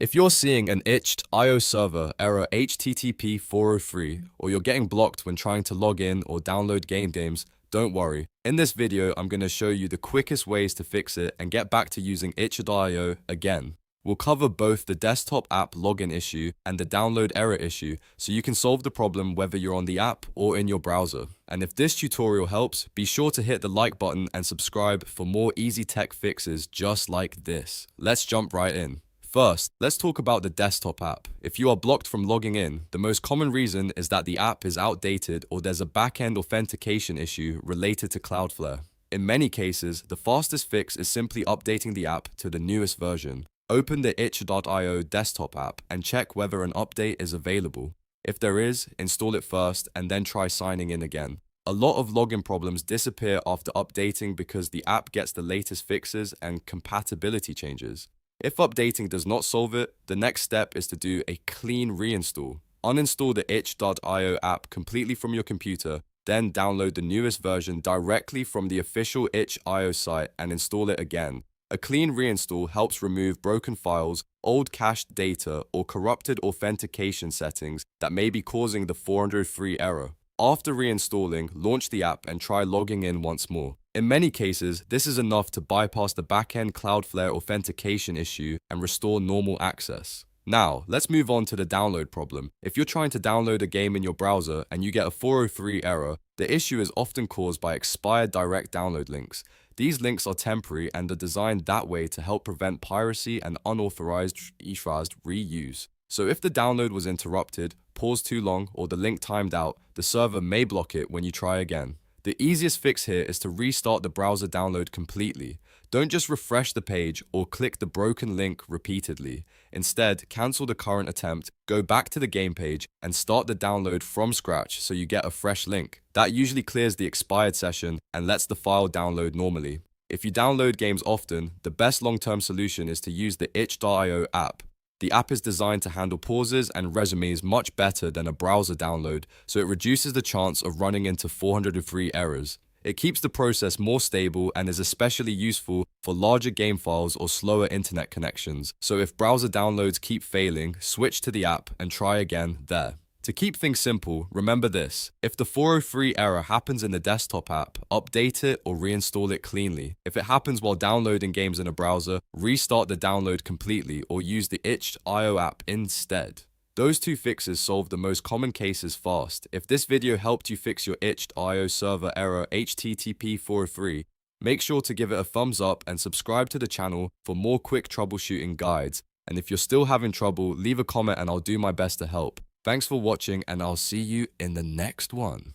If you're seeing an itched IO server error HTTP 403, or you're getting blocked when trying to log in or download games, don't worry. In this video, I'm going to show you the quickest ways to fix it and get back to using itch.io again. We'll cover both the desktop app login issue and the download error issue, so you can solve the problem whether you're on the app or in your browser. And if this tutorial helps, be sure to hit the like button and subscribe for more easy tech fixes just like this. Let's jump right in. First, let's talk about the desktop app. If you are blocked from logging in, the most common reason is that the app is outdated or there's a back-end authentication issue related to Cloudflare. In many cases, the fastest fix is simply updating the app to the newest version. Open the itch.io desktop app and check whether an update is available. If there is, install it first and then try signing in again. A lot of login problems disappear after updating because the app gets the latest fixes and compatibility changes. If updating does not solve it, the next step is to do a clean reinstall. Uninstall the itch.io app completely from your computer, then download the newest version directly from the official itch.io site and install it again. A clean reinstall helps remove broken files, old cached data, or corrupted authentication settings that may be causing the 403 error. After reinstalling, launch the app and try logging in once more. In many cases, this is enough to bypass the back-end Cloudflare authentication issue and restore normal access. Now, let's move on to the download problem. If you're trying to download a game in your browser and you get a 403 error, the issue is often caused by expired direct download links. These links are temporary and are designed that way to help prevent piracy and unauthorized reuse. So if the download was interrupted, paused too long, or the link timed out, the server may block it when you try again. The easiest fix here is to restart the browser download completely. Don't just refresh the page or click the broken link repeatedly. Instead, cancel the current attempt, go back to the game page, and start the download from scratch so you get a fresh link. That usually clears the expired session and lets the file download normally. If you download games often, the best long-term solution is to use the itch.io app. The app is designed to handle pauses and resumes much better than a browser download, so it reduces the chance of running into 403 errors. It keeps the process more stable and is especially useful for larger game files or slower internet connections. So if browser downloads keep failing, switch to the app and try again there. To keep things simple, remember this: if the 403 error happens in the desktop app, update it or reinstall it cleanly. If it happens while downloading games in a browser, restart the download completely or use the itch.io app instead. Those two fixes solve the most common cases fast. If this video helped you fix your itch.io server error HTTP 403, make sure to give it a thumbs up and subscribe to the channel for more quick troubleshooting guides. And if you're still having trouble, leave a comment and I'll do my best to help. Thanks for watching, and I'll see you in the next one.